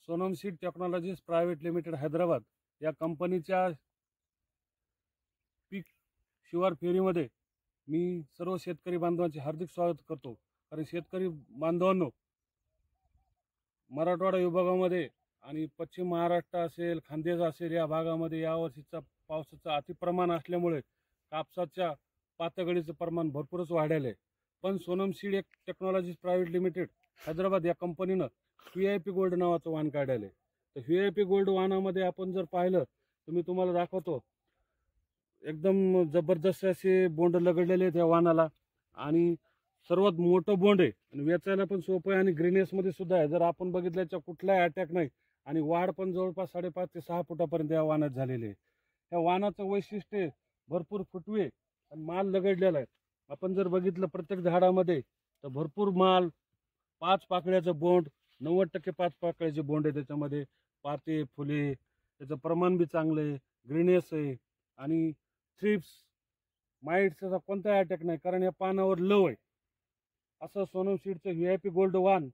Sonam seed technologies private limited Hyderabad या कंपनीच्या पीक शिवार फेरीमध्ये मी सर्व शेतकरी बांधवांचे हार्दिक स्वागत करतो। कारण शेतकरी बांधवांनो, मराठवाडा विभागामध्ये आणि पश्चिम महाराष्ट्र असेल, खानदेश असेल, या भागामध्ये यावर्षीचा पावसाचं अतिप्रमाण असल्यामुळे कापसाच्या पातगळीचं प्रमाण भरपूरच वाढलेलं आहे। पण Sonam seed technologies private limited Hyderabad या कंपनीनं VIP गोल्ड नावाचं वाण काढलं आहे। तर VIP गोल्ड वाणामध्ये आपण जर पाहिलं तर मी तुम्हाला दाखवतो, एकदम जबरदस्त असे बोंड लगडलेले आहेत या वाणाला आणि सर्वात मोठं बोंड आहे आणि वेचायला पण सोपं आहे आणि ग्रीनेसमध्ये सुद्धा आहे। जर आपण बघितल्याच्या कुठलाही अटॅक नाही आणि वाढ पण जवळपास 5.5 ते 6 फुटापर्यंत या वाणात झालेली आहे। या वाणाचं वैशिष्ट्य भरपूर फुटवे आणि माल लगडलेला आहे। आपण जर बघितलं प्रत्येक झाडामध्ये तर भरपूर माल, 5 पाकळ्याचं बोंड, 90% 5 पाकळ्याचे बोंड आहे त्याच्यामध्ये, पाते फुले, त्याचं प्रमाण बी चांगलं आहे, ग्रीनेस आहे आणि थ्रिप्स माइट्सचा कोणताही अटॅक नाही, कारण या पानावर लव आहे। असं सोनम सीडचं VIP गोल्ड वाण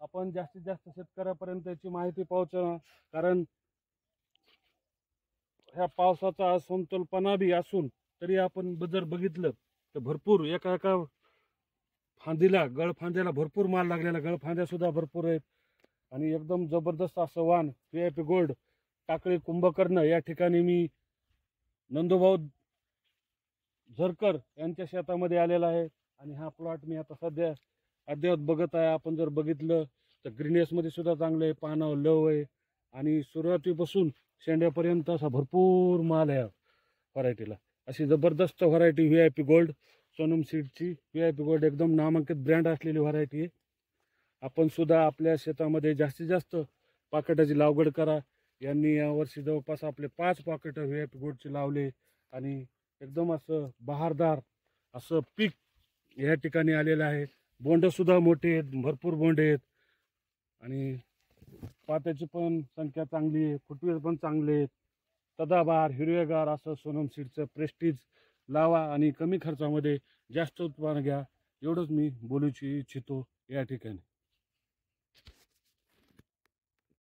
आपण जास्तीत जास्त शेतकऱ्यापर्यंत याची माहिती पोहोचवणं, कारण ह्या पावसाचा असमतोलपणा बी असून तरी आपण जर बघितलं तर भरपूर एका फांदीला, गळफांद्याला भरपूर माल लागलेला, गळफांद्या सुद्धा भरपूर आहेत आणि एकदम जबरदस्त असं वाण VIP गोल्ड टाकळी कुंभकर्ण या ठिकाणी मी नंदूभाऊ झरकर यांच्या शेतामध्ये आलेला आहे आणि हा प्लॉट मी आता सध्या अद्यावत बघत आहे। आपण जर बघितलं तर ग्रीनेसमध्ये सुद्धा चांगलं आहे, पानावर लव आहे आणि सुरुवातीपासून शेंड्यापर्यंत असा भरपूर माल आहे व्हरायटीला। अशी जबरदस्त व्हरायटी VIP गोल्ड, सोनम सीडची VIP गोल्ड एकदम नामांकित ब्रँड असलेली व्हरायटी आहे। आपण सुद्धा आपल्या शेतामध्ये जास्तीत जास्त पाकटाची लागवड करा। यांनी यावर्षी जवळपास आपले 5 पाकट VIP गोल्डचे लावले आणि एकदम असं बहारदार असं पीक या ठिकाणी आलेलं आहे। बोंड सुद्धा मोठे आहेत, भरपूर बोंड आहेत आणि पात्याची पण संख्या चांगली आहे, फुटवे पण चांगले आहेत। सदाबहार हिरवेगार असं सोनम सीडचं प्रेस्टीज लावा आणि कमी खर्चामध्ये जास्त उत्पन्न घ्या, एवढंच मी बोलू इच्छितो या ठिकाणी।